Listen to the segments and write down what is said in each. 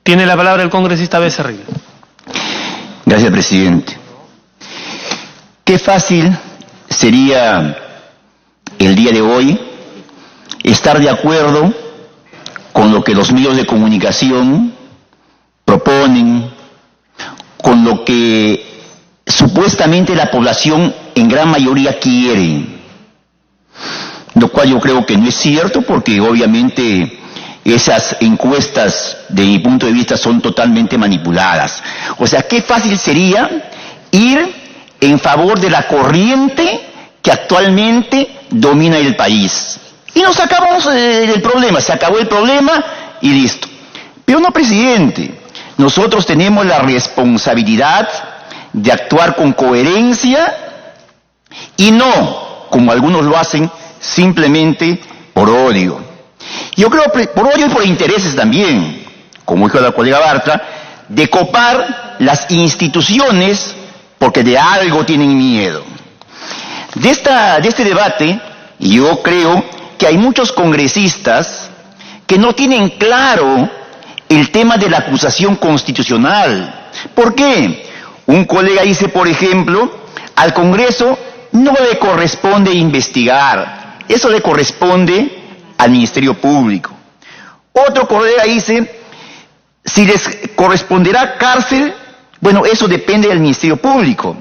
Tiene la palabra el congresista Becerril. Gracias, presidente. Qué fácil sería el día de hoy estar de acuerdo con lo que los medios de comunicación proponen, con lo que supuestamente la población en gran mayoría quiere, lo cual yo creo que no es cierto, porque obviamente esas encuestas, de mi punto de vista, son totalmente manipuladas. O sea, qué fácil sería ir en favor de la corriente que actualmente domina el país. Y nos acabamos del problema, se acabó el problema y listo. Pero no, presidente, nosotros tenemos la responsabilidad de actuar con coherencia y no, como algunos lo hacen, simplemente por odio. Yo creo por odio y por intereses también, como dijo la colega Bartra, de copar las instituciones porque de algo tienen miedo. De este debate, yo creo que hay muchos congresistas que no tienen claro el tema de la acusación constitucional. ¿Por qué? Un colega dice, por ejemplo, al Congreso no le corresponde investigar, eso le corresponde al Ministerio Público. Otro colega dice, si les corresponderá cárcel, bueno, eso depende del Ministerio Público.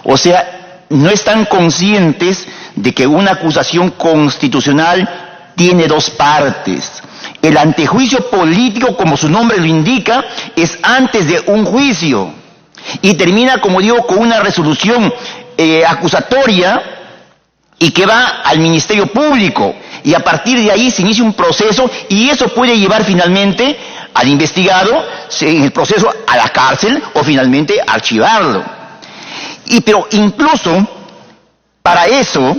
O sea, no están conscientes de que una acusación constitucional tiene dos partes. El antejuicio político, como su nombre lo indica, es antes de un juicio y termina, como digo, con una resolución acusatoria y que va al Ministerio Público, y a partir de ahí se inicia un proceso y eso puede llevar finalmente al investigado en el proceso a la cárcel o finalmente a archivarlo. Pero incluso para eso,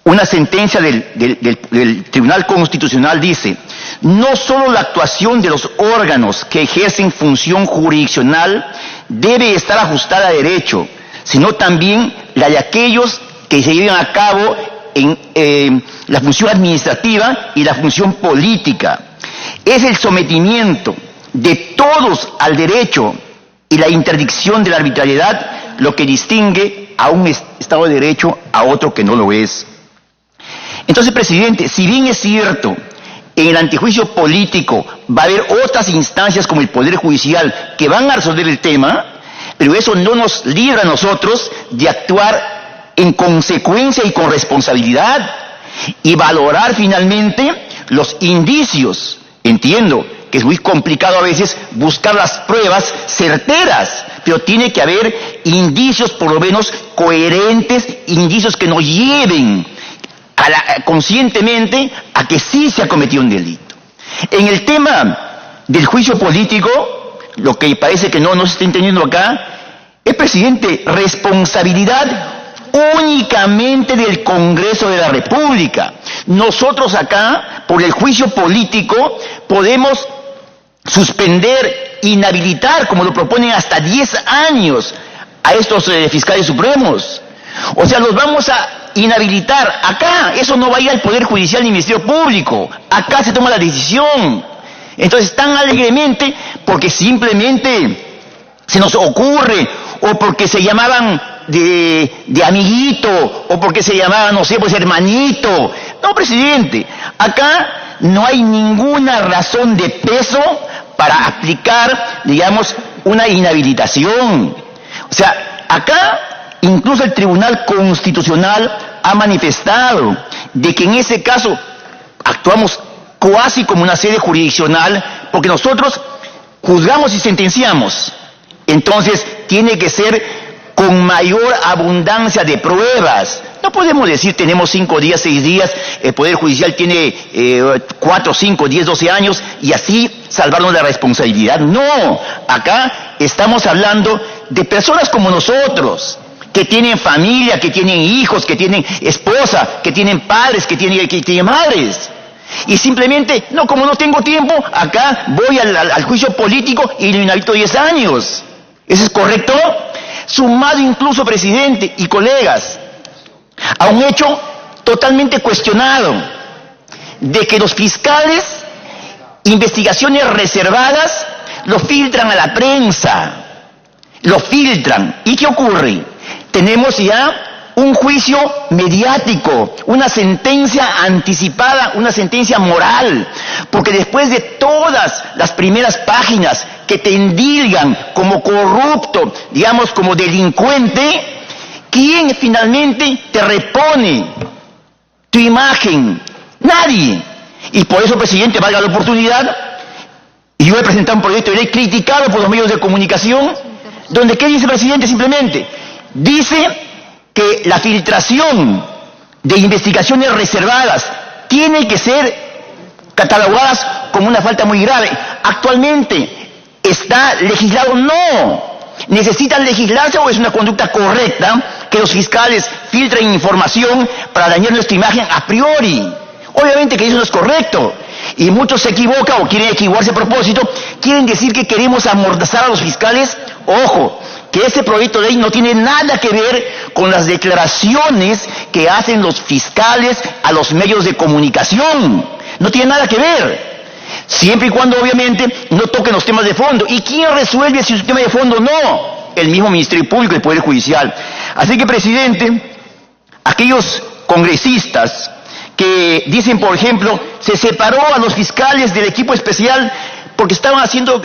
una sentencia del Tribunal Constitucional dice, no solo la actuación de los órganos que ejercen función jurisdiccional debe estar ajustada a derecho, sino también la de aquellos que se llevan a cabo en la función administrativa y la función política. Es el sometimiento de todos al derecho y la interdicción de la arbitrariedad lo que distingue a un Estado de Derecho a otro que no lo es. Entonces, presidente, si bien es cierto, en el antejuicio político va a haber otras instancias como el Poder Judicial que van a resolver el tema, pero eso no nos libra a nosotros de actuar en consecuencia y con responsabilidad y valorar finalmente los indicios. Entiendo que es muy complicado a veces buscar las pruebas certeras, pero tiene que haber indicios por lo menos coherentes, indicios que nos lleven conscientemente a que sí se ha cometido un delito. En el tema del juicio político, lo que parece que no se está entendiendo acá, es, presidente, responsabilidad únicamente del Congreso de la República. Nosotros acá, por el juicio político, podemos suspender, inhabilitar, como lo proponen, hasta 10 años a estos fiscales supremos. O sea, los vamos a inhabilitar. Acá, eso no va a ir al Poder Judicial ni al Ministerio Público. Acá se toma la decisión. Entonces, tan alegremente, porque simplemente se nos ocurre, o porque se llamaban de amiguito, o porque se llamaban, no sé, pues hermanito. No, presidente, acá no hay ninguna razón de peso para aplicar, digamos, una inhabilitación. O sea, acá incluso el Tribunal Constitucional ha manifestado de que en ese caso actuamos cuasi como una sede jurisdiccional, porque nosotros juzgamos y sentenciamos. Entonces tiene que ser con mayor abundancia de pruebas. No podemos decir tenemos 5 días, 6 días, el Poder Judicial tiene 4, 5, 10, 12 años y así salvarnos la responsabilidad. No, acá estamos hablando de personas como nosotros, que tienen familia, que tienen hijos, que tienen esposa, que tienen padres, que tienen madres. Y simplemente, no, como no tengo tiempo, acá voy al juicio político y lo inhabilito 10 años. ¿Eso es correcto? Sumado incluso, presidente y colegas, a un hecho totalmente cuestionado, de que los fiscales investigaciones reservadas, lo filtran a la prensa. Lo filtran. ¿Y qué ocurre? Tenemos ya un juicio mediático, una sentencia anticipada, una sentencia moral, porque después de todas las primeras páginas que te endilgan como corrupto, digamos como delincuente, ¿quién finalmente te repone tu imagen? Nadie. Y por eso, presidente, valga la oportunidad, y yo he presentado un proyecto de ley criticado por los medios de comunicación, donde ¿qué dice el presidente? Simplemente dice que la filtración de investigaciones reservadas tiene que ser catalogadas como una falta muy grave. Actualmente, ¿está legislado? No. ¿Necesitan legislarse o es una conducta correcta que los fiscales filtren información para dañar nuestra imagen a priori? Obviamente que eso no es correcto. Y muchos se equivocan o quieren equivocarse a propósito, quieren decir que queremos amordazar a los fiscales. Ojo, que este proyecto de ley no tiene nada que ver con las declaraciones que hacen los fiscales a los medios de comunicación. No tiene nada que ver. Siempre y cuando, obviamente, no toquen los temas de fondo. ¿Y quién resuelve si es un tema de fondo? No. El mismo Ministerio Público y el Poder Judicial. Así que, presidente, aquellos congresistas que dicen, por ejemplo, se separó a los fiscales del equipo especial porque estaban haciendo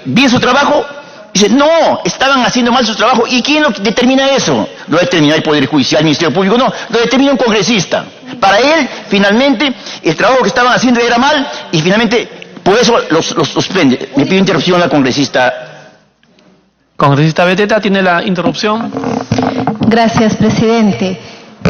bien su trabajo. Dicen, no, estaban haciendo mal su trabajo. ¿Y quién lo determina eso? ¿Lo determina el Poder Judicial, el Ministerio Público? No, lo determina un congresista. Para él, finalmente, el trabajo que estaban haciendo era mal y finalmente, por eso los suspende. Me pido interrupción a la congresista. Congresista Beteta, tiene la interrupción. Gracias, presidente.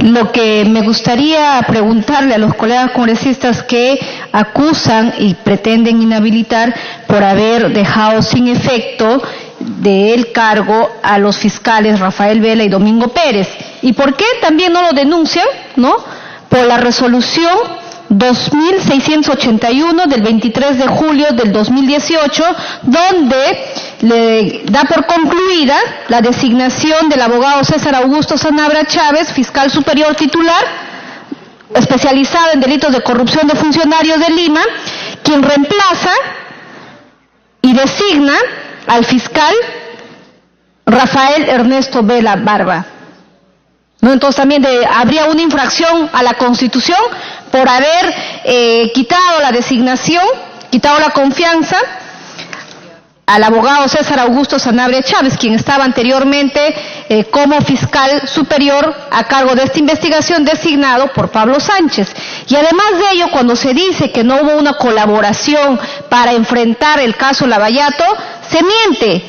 Lo que me gustaría preguntarle a los colegas congresistas que acusan y pretenden inhabilitar por haber dejado sin efecto del cargo a los fiscales Rafael Vela y Domingo Pérez. ¿Y por qué también no lo denuncian, no? Por la resolución 2681 del 23 de julio del 2018, donde le da por concluida la designación del abogado César Augusto Sanabria Chávez, fiscal superior titular, especializado en delitos de corrupción de funcionarios de Lima, quien reemplaza y designa al fiscal Rafael Ernesto Vela Barba. ¿No? Entonces también habría una infracción a la Constitución por haber quitado la designación, quitado la confianza al abogado César Augusto Sanabria Chávez, quien estaba anteriormente como fiscal superior a cargo de esta investigación, designado por Pablo Sánchez. Y además de ello, cuando se dice que no hubo una colaboración para enfrentar el caso Lavallato, se miente.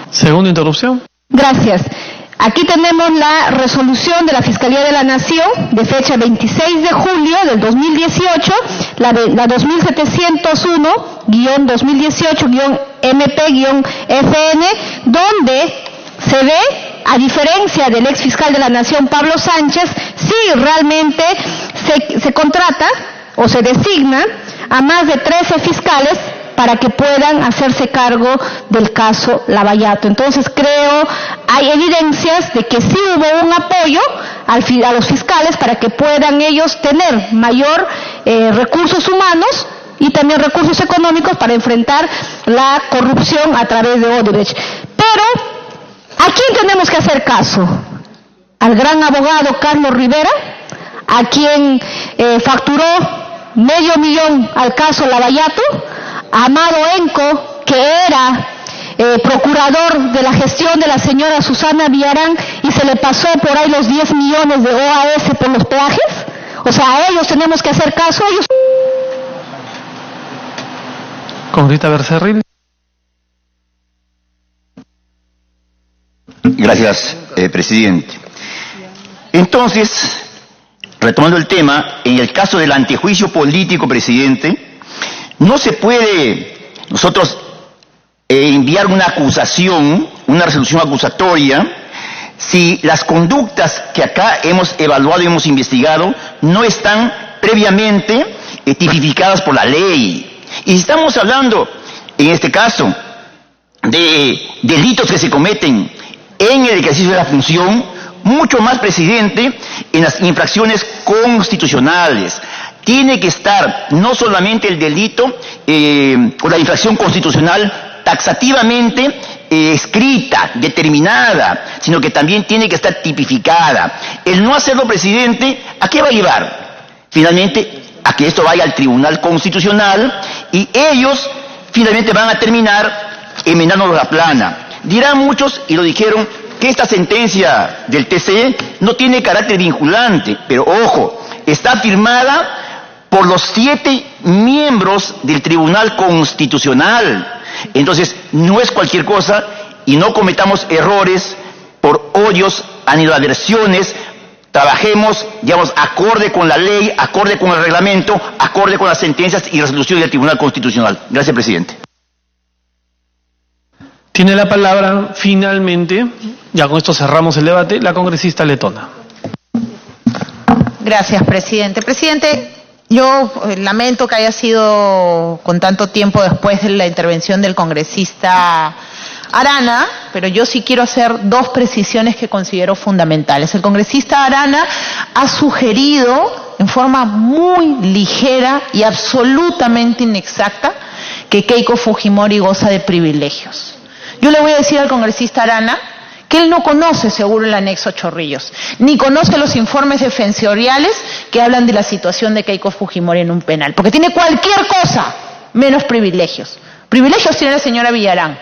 Segunda interrupción. Gracias. Aquí tenemos la resolución de la Fiscalía de la Nación de fecha 26 de julio del 2018, la 2700-1-2018-MP-FN, donde se ve, a diferencia del ex fiscal de la Nación Pablo Sánchez, si realmente se contrata o se designa a más de 13 fiscales para que puedan hacerse cargo del caso Lavallato. Entonces hay evidencias de que sí hubo un apoyo a los fiscales para que puedan ellos tener mayor recursos humanos y también recursos económicos para enfrentar la corrupción a través de Odebrecht. Pero, ¿a quién tenemos que hacer caso? Al gran abogado Carlos Rivera, a quien facturó $500,000 al caso Lavallato, a Amado Enco, que era procurador de la gestión de la señora Susana Villarán y se le pasó por ahí los 10 millones de OAS por los peajes. O sea, a ellos tenemos que hacer caso. Congresista Becerril. Gracias, presidente. Entonces, retomando el tema, en el caso del antejuicio político, presidente, no se puede nosotros enviar una acusación, una resolución acusatoria, si las conductas que acá hemos evaluado y hemos investigado no están previamente tipificadas por la ley. Y si estamos hablando, en este caso, de delitos que se cometen en el ejercicio de la función, mucho más, presidente, en las infracciones constitucionales. tiene que estar no solamente el delito o la infracción constitucional taxativamente escrita, determinada, sino que también tiene que estar tipificada. El no hacerlo, presidente, ¿a qué va a llevar? Finalmente, a que esto vaya al Tribunal Constitucional y ellos finalmente van a terminar enmendándonos la plana. Dirán muchos, y lo dijeron, que esta sentencia del TCE no tiene carácter vinculante, pero ojo, está firmada por los 7 miembros del Tribunal Constitucional. Entonces, no es cualquier cosa y no cometamos errores por odios, animadversiones. Trabajemos, digamos, acorde con la ley, acorde con el reglamento, acorde con las sentencias y resoluciones del Tribunal Constitucional. Gracias, presidente. Tiene la palabra, finalmente, ya con esto cerramos el debate, la congresista letona. Gracias, presidente. Presidente, yo lamento que haya sido con tanto tiempo después de la intervención del congresista Arana, pero yo sí quiero hacer 2 precisiones que considero fundamentales. El congresista Arana ha sugerido en forma muy ligera y absolutamente inexacta que Keiko Fujimori goza de privilegios. Yo le voy a decir al congresista Arana que él no conoce seguro el anexo Chorrillos, ni conoce los informes defensoriales que hablan de la situación de Keiko Fujimori en un penal, porque tiene cualquier cosa menos privilegios. Privilegios tiene la señora Villarán,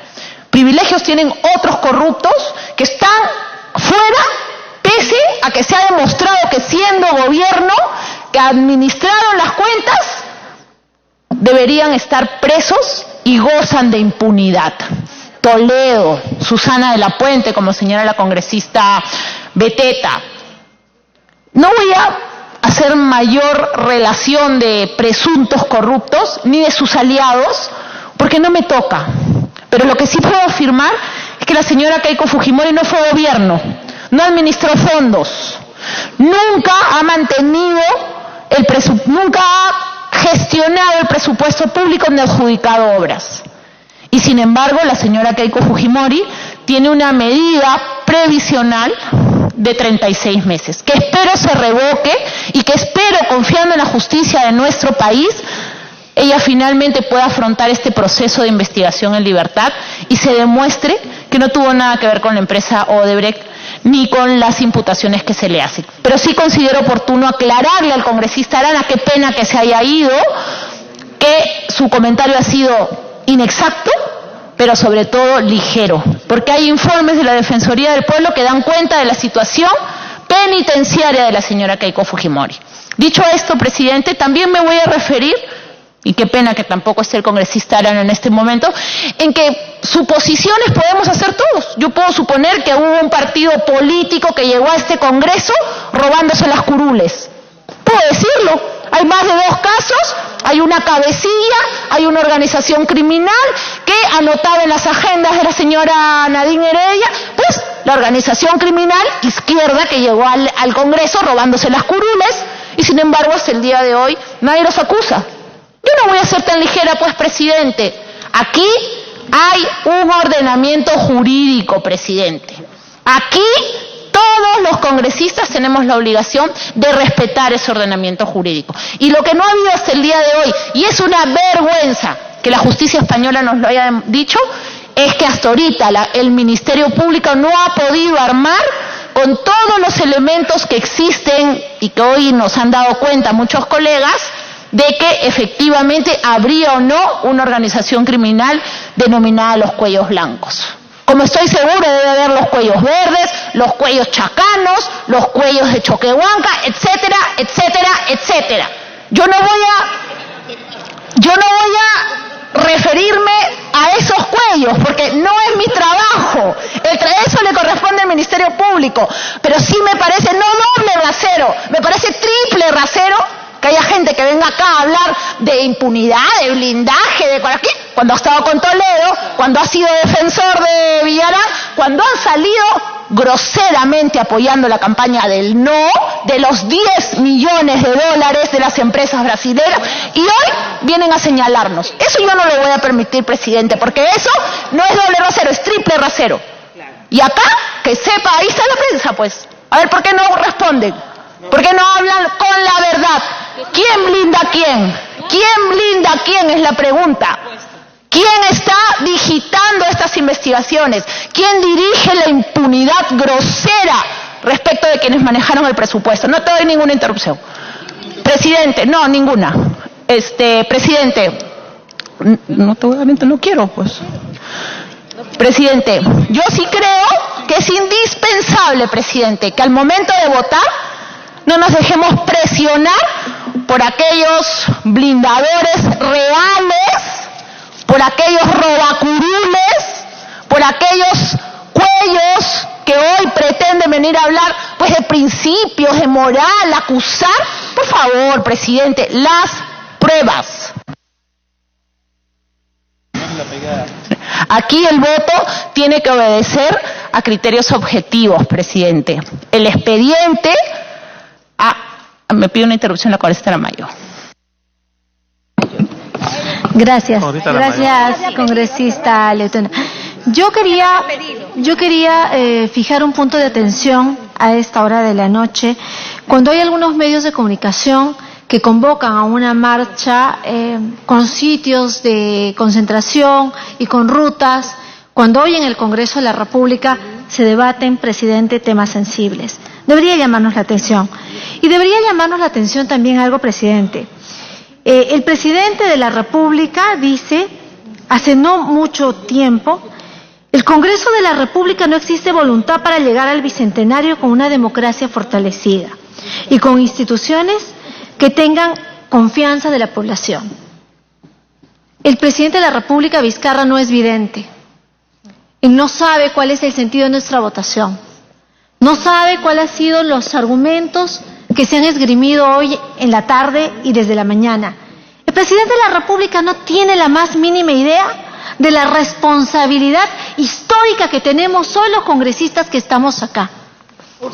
privilegios tienen otros corruptos que están fuera, pese a que se ha demostrado que siendo gobierno, que administraron las cuentas, deberían estar presos y gozan de impunidad. Toledo, Susana de la Puente, como señala la congresista Beteta. No voy a hacer mayor relación de presuntos corruptos ni de sus aliados, porque no me toca. Pero lo que sí puedo afirmar es que la señora Keiko Fujimori no fue gobierno, no administró fondos, nunca ha mantenido nunca ha gestionado el presupuesto público ni adjudicado obras. Y sin embargo, la señora Keiko Fujimori tiene una medida previsional de 36 meses, que espero se revoque y que espero, confiando en la justicia de nuestro país, ella finalmente pueda afrontar este proceso de investigación en libertad y se demuestre que no tuvo nada que ver con la empresa Odebrecht ni con las imputaciones que se le hacen. Pero sí considero oportuno aclararle al congresista Arana, qué pena que se haya ido, que su comentario ha sido inexacto, pero sobre todo ligero, porque hay informes de la Defensoría del Pueblo que dan cuenta de la situación penitenciaria de la señora Keiko Fujimori. Dicho esto, presidente, también me voy a referir, y qué pena que tampoco esté el congresista Arana en este momento, en que suposiciones podemos hacer todos. Yo puedo suponer que hubo un partido político que llegó a este Congreso robándose las curules. Puedo decirlo. Hay más de 2 casos, hay una cabecilla, hay una organización criminal que anotaba en las agendas de la señora Nadine Heredia, pues la organización criminal izquierda que llegó al Congreso robándose las curules y sin embargo hasta el día de hoy nadie los acusa. Yo no voy a ser tan ligera, pues, presidente. Aquí hay un ordenamiento jurídico, presidente. Aquí todos los congresistas tenemos la obligación de respetar ese ordenamiento jurídico. Y lo que no ha habido hasta el día de hoy, y es una vergüenza que la justicia española nos lo haya dicho, es que hasta ahorita el Ministerio Público no ha podido armar con todos los elementos que existen y que hoy nos han dado cuenta muchos colegas, de que efectivamente habría o no una organización criminal denominada los cuellos blancos. Como estoy segura debe haber los cuellos verdes, los cuellos chacanos, los cuellos de Choquehuanca, etcétera, etcétera, etcétera. Yo no voy a referirme a esos cuellos porque no es mi trabajo. Eso le corresponde al Ministerio Público. Pero sí me parece no doble rasero, me parece triple rasero que haya gente que venga acá a hablar de impunidad, de blindaje, de cuando ha estado con Toledo, cuando ha sido defensor de Villarán, cuando han salido groseramente apoyando la campaña del no, de los 10 millones de dólares de las empresas brasileñas, y hoy vienen a señalarnos. Eso yo no lo voy a permitir, presidente, porque eso no es doble rasero, es triple rasero. Y acá, que sepa, ahí está la prensa, pues. A ver, ¿por qué no responden? ¿Por qué no hablan con la verdad? ¿Quién blinda a quién? ¿Quién blinda a quién es la pregunta? ¿Quién está digitando estas investigaciones? ¿Quién dirige la impunidad grosera respecto de quienes manejaron el presupuesto? No te doy ninguna interrupción. Presidente, no, ninguna. Presidente, no quiero, pues. Presidente, yo sí creo que es indispensable, presidente, que al momento de votar no nos dejemos presionar por aquellos blindadores reales, por aquellos robacurules, por aquellos cuellos que hoy pretenden venir a hablar pues de principios, de moral, acusar. Por favor, presidente, las pruebas. Aquí el voto tiene que obedecer a criterios objetivos, presidente. El expediente... me pido una interrupción, la congresista Aramayo. Gracias, congresista Letona. Yo quería fijar un punto de atención a esta hora de la noche, cuando hay algunos medios de comunicación que convocan a una marcha con sitios de concentración y con rutas, cuando hoy en el Congreso de la República se debaten, presidente, temas sensibles. Debería llamarnos la atención. Y debería llamarnos la atención también algo, presidente. El presidente de la República dice, hace no mucho tiempo, el Congreso de la República no existe voluntad para llegar al bicentenario con una democracia fortalecida y con instituciones que tengan confianza de la población. El presidente de la República, Vizcarra, no es vidente. Él no sabe cuál es el sentido de nuestra votación. No sabe cuáles han sido los argumentos que se han esgrimido hoy en la tarde y desde la mañana. El presidente de la República no tiene la más mínima idea de la responsabilidad histórica que tenemos hoy los congresistas que estamos acá.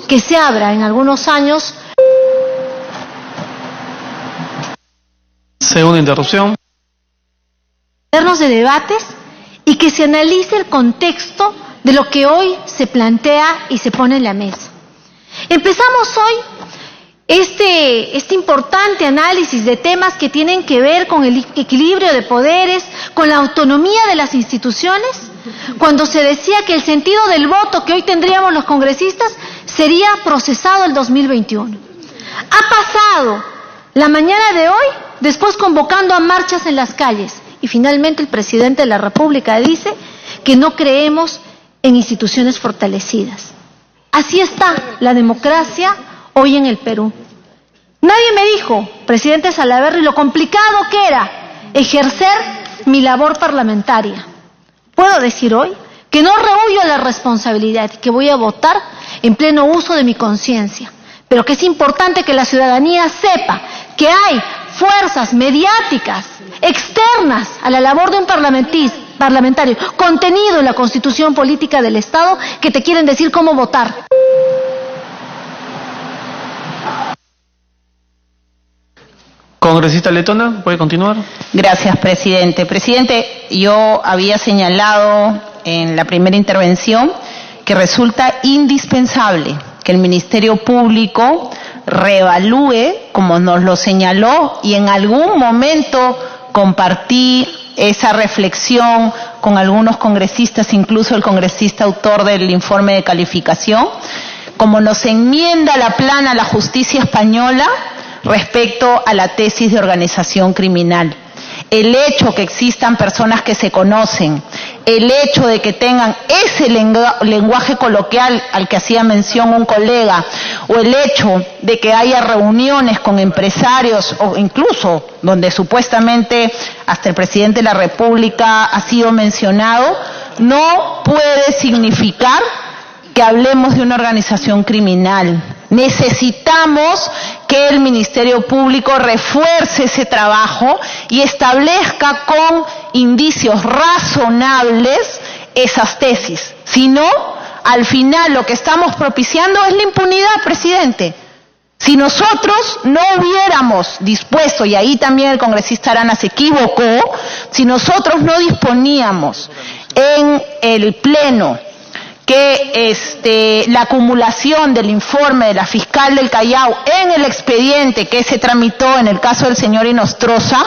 Que se abra en algunos años. Segunda interrupción. De debates y que se analice el contexto de lo que hoy se plantea y se pone en la mesa. Empezamos hoy este importante análisis de temas que tienen que ver con el equilibrio de poderes, con la autonomía de las instituciones, cuando se decía que el sentido del voto que hoy tendríamos los congresistas sería procesado el 2021. Ha pasado la mañana de hoy, después convocando a marchas en las calles, y finalmente el presidente de la República dice que no creemos en instituciones fortalecidas. Así está la democracia hoy en el Perú. Nadie me dijo, presidente Salaverry, lo complicado que era ejercer mi labor parlamentaria. Puedo decir hoy que no rehuyo la responsabilidad y que voy a votar en pleno uso de mi conciencia, pero que es importante que la ciudadanía sepa que hay fuerzas mediáticas externas a la labor de un parlamentario, contenido en la Constitución Política del Estado, que te quieren decir cómo votar. Congresista Letona, ¿puede continuar? Gracias, presidente. Presidente, yo había señalado en la primera intervención que resulta indispensable que el Ministerio Público reevalúe, como nos lo señaló, y en algún momento compartí esa reflexión con algunos congresistas, incluso el congresista autor del informe de calificación, como nos enmienda la plana la justicia española respecto a la tesis de organización criminal. El hecho que existan personas que se conocen, el hecho de que tengan ese lenguaje coloquial al que hacía mención un colega, o el hecho de que haya reuniones con empresarios, o incluso donde supuestamente hasta el presidente de la República ha sido mencionado, no puede significar que hablemos de una organización criminal. Necesitamos que el Ministerio Público refuerce ese trabajo y establezca con indicios razonables esas tesis. Si no, al final lo que estamos propiciando es la impunidad, presidente. Si nosotros no hubiéramos dispuesto, y ahí también el congresista Arana se equivocó, si nosotros no disponíamos en el Pleno que la acumulación del informe de la fiscal del Callao en el expediente que se tramitó en el caso del señor Inostroza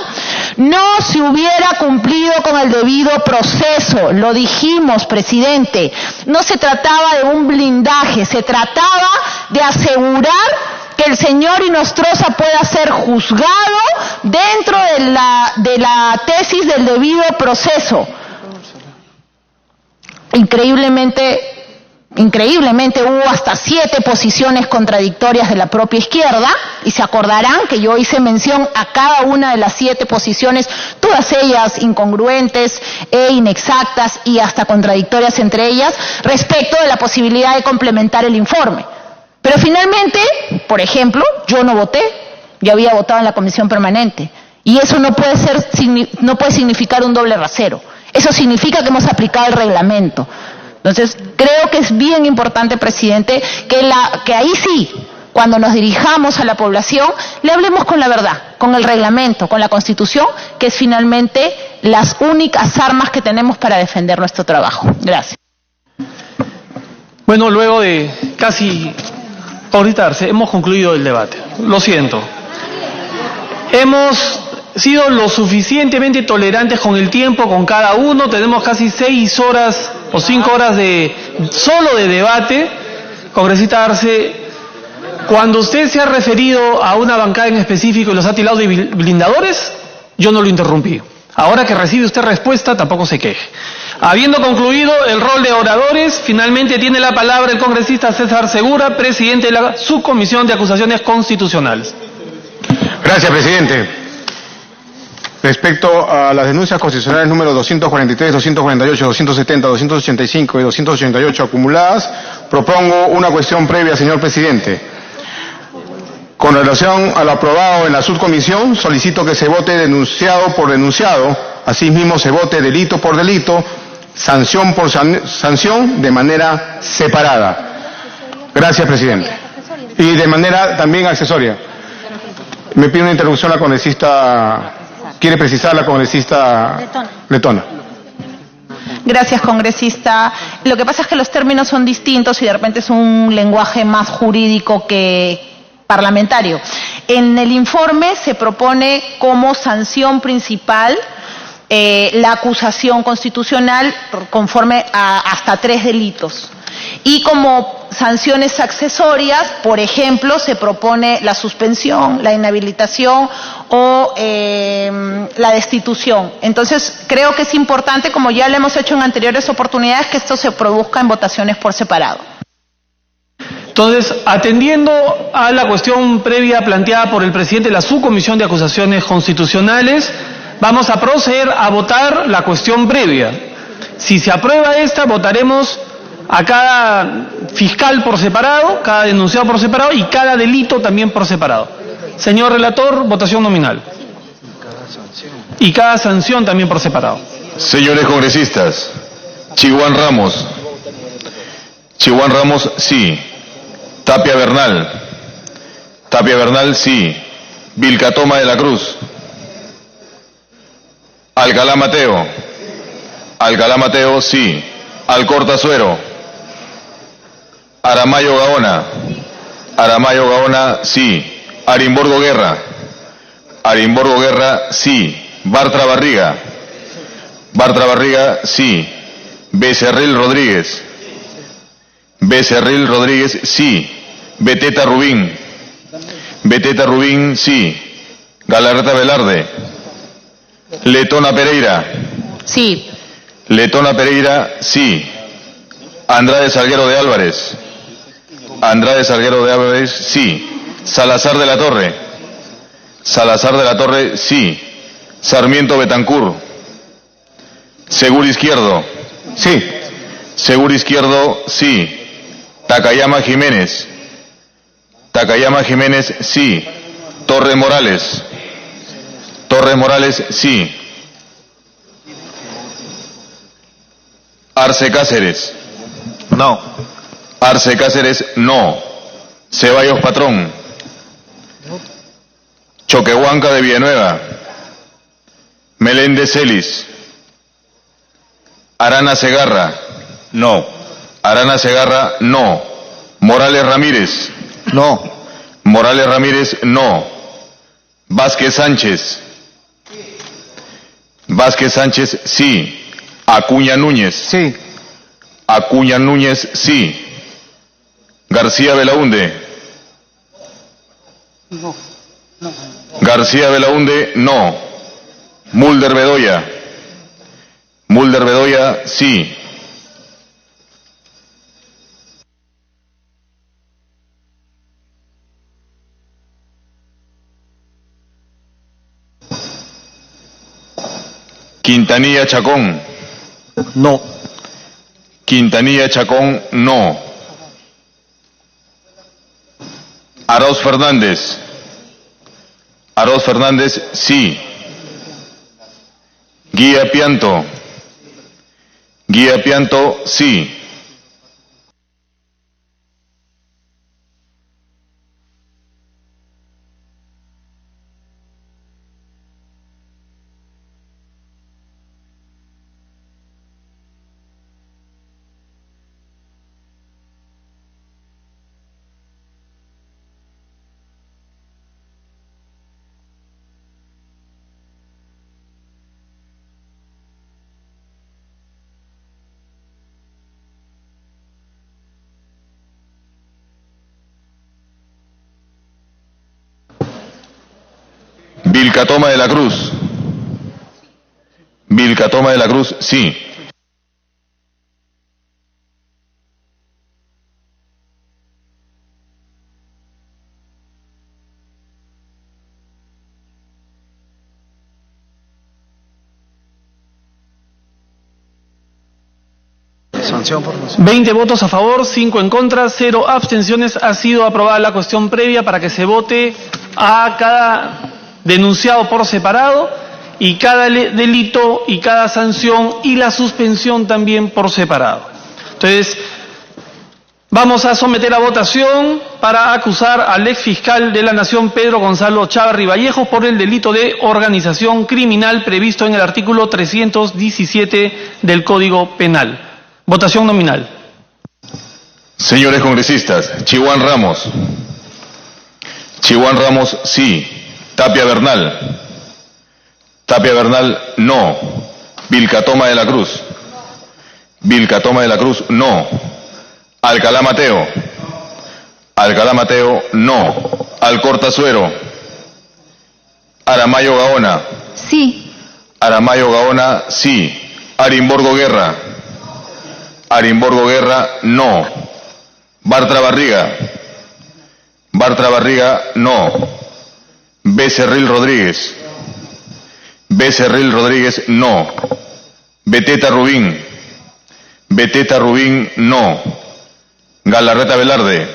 no se hubiera cumplido con el debido proceso. Lo dijimos, presidente. No se trataba de un blindaje, se trataba de asegurar que el señor Inostroza pueda ser juzgado dentro de la tesis del debido proceso. Increíblemente hubo hasta 7 posiciones contradictorias de la propia izquierda, y se acordarán que yo hice mención a cada una de las 7 posiciones, todas ellas incongruentes e inexactas y hasta contradictorias entre ellas, respecto de la posibilidad de complementar el informe. Pero finalmente, por ejemplo, yo no voté, yo había votado en la comisión permanente, y eso no puede significar un doble rasero. Eso significa que hemos aplicado el reglamento. Entonces, creo que es bien importante, presidente, que ahí sí, cuando nos dirijamos a la población, le hablemos con la verdad, con el reglamento, con la Constitución, que es finalmente las únicas armas que tenemos para defender nuestro trabajo. Gracias. Bueno, luego de casi ahoritarse, hemos concluido el debate. Lo siento. Hemos sido lo suficientemente tolerantes con el tiempo, con cada uno. Tenemos casi 6 horas o 5 horas solo de debate. Congresista Arce, cuando usted se ha referido a una bancada en específico y los ha tildado de blindadores, yo no lo interrumpí. Ahora que recibe usted respuesta, tampoco se queje. Habiendo concluido el rol de oradores, finalmente tiene la palabra el congresista César Segura, presidente de la Subcomisión de Acusaciones Constitucionales. Gracias, presidente. Respecto a las denuncias constitucionales número 243, 248, 270, 285 y 288 acumuladas, propongo una cuestión previa, señor presidente. Con relación a lo aprobado en la subcomisión, solicito que se vote denunciado por denunciado, asimismo se vote delito por delito, sanción por sanción, de manera separada. Gracias, presidente. Y de manera también accesoria. Me pide una interrupción la congresista. ¿Quiere precisar la congresista Letona? Gracias, congresista. Lo que pasa es que los términos son distintos y de repente es un lenguaje más jurídico que parlamentario. En el informe se propone como sanción principal la acusación constitucional conforme a hasta 3 delitos. Y como sanciones accesorias, por ejemplo, se propone la suspensión, la inhabilitación o la destitución. Entonces, creo que es importante, como ya lo hemos hecho en anteriores oportunidades, que esto se produzca en votaciones por separado. Entonces, atendiendo a la cuestión previa planteada por el presidente de la Subcomisión de Acusaciones Constitucionales, vamos a proceder a votar la cuestión previa. Si se aprueba esta, votaremos a cada fiscal por separado, cada denunciado por separado y cada delito también por separado. Señor relator, votación nominal. Y cada sanción también por separado. Señores congresistas, Chihuán Ramos, sí. Tapia Bernal, sí. Vilcatoma de la Cruz. Alcalá Mateo, sí. Alcorta Suero. Aramayo Gaona, sí. Arimborgo Guerra, sí. Bartra Barriga, sí. Becerril Rodríguez, sí. Beteta Rubín, sí. Galarreta Velarde. Letona Pereira, Sí. sí. Andrade Salguero de Álvarez, sí. Salazar de la Torre, sí. Sarmiento Betancur. Seguro Izquierdo, sí. Takayama Jiménez, sí. Torres Morales, sí. Arce Cáceres, No. no. Ceballos Patrón. Choquehuanca de Villanueva. Meléndez Celis. Arana Segarra. No. Arana Segarra, no. Morales Ramírez. No. Morales Ramírez, no. Vázquez Sánchez. Vázquez Sánchez, sí. Acuña Núñez. Sí. Acuña Núñez, sí. García Belaunde. García Belaunde, no. Mulder Bedoya. Mulder Bedoya, sí. Quintanilla Chacón. No. Quintanilla Chacón, no. Arauz Fernández. Arauz Fernández, sí. Guía Pianto. Guía Pianto, sí. Vilcatoma de la Cruz. Vilcatoma de la Cruz, sí. Sanción por moción. 20 votos a favor, 5 en contra, 0 abstenciones. Ha sido aprobada la cuestión previa para que se vote a cada denunciado por separado y cada delito y cada sanción y la suspensión también por separado. Entonces, vamos a someter a votación para acusar al ex fiscal de la Nación, Pedro Gonzalo Chávarri Vallejos, por el delito de organización criminal previsto en el artículo 317 del Código Penal. Votación nominal. Señores congresistas, Chihuán Ramos. Chihuán Ramos, sí. Tapia Bernal. Tapia Bernal, no. Vilcatoma de la Cruz. Vilcatoma de la Cruz, no. Alcalá Mateo. Alcalá Mateo, no. Alcorta Suero. Aramayo Gaona. Sí. Aramayo Gaona, sí. Arimborgo Guerra. Arimborgo Guerra, no. Bartra Barriga. Bartra Barriga, no. Becerril Rodríguez. Becerril Rodríguez, no. Beteta Rubín. Beteta Rubín, no. Galarreta Velarde.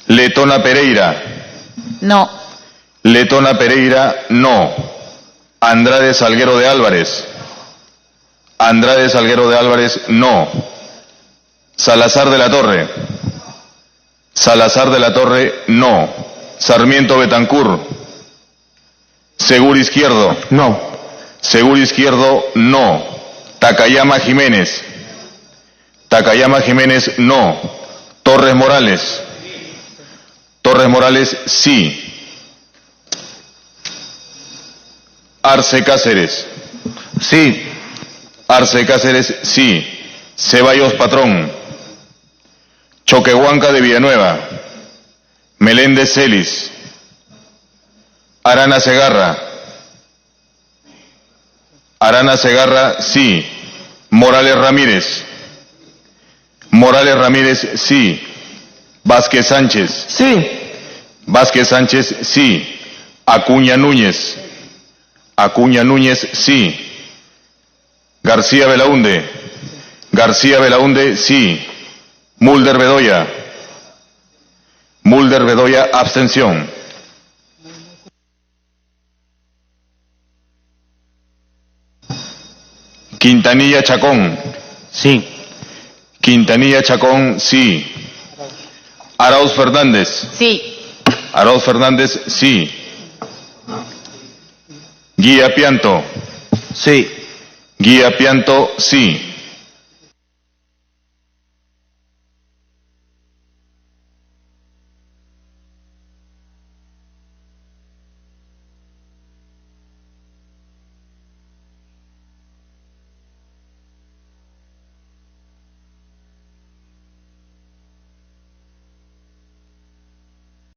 Letona Pereira. No. Letona Pereira, no. Andrade Salguero de Álvarez. Andrade Salguero de Álvarez, no. Salazar de la Torre. Salazar de la Torre, no. Sarmiento Betancur. Seguro Izquierdo. No. Seguro Izquierdo, no. Takayama Jiménez. Takayama Jiménez, no. Torres Morales. Torres Morales, sí. Arce Cáceres. Sí. Arce Cáceres, sí. Ceballos Patrón. Choquehuanca de Villanueva. Meléndez Celis. Arana Segarra. Arana Segarra, sí. Morales Ramírez. Morales Ramírez, sí. Vázquez Sánchez. Sí. Vázquez Sánchez, sí. Acuña Núñez. Acuña Núñez, sí. García Belaunde. García Belaunde, sí. Mulder Bedoya. Mulder Bedoya, abstención. Quintanilla Chacón. Sí. Quintanilla Chacón, sí. Arauz Fernández. Sí. Arauz Fernández, sí. Guía Pianto. Sí. Guía Pianto, sí.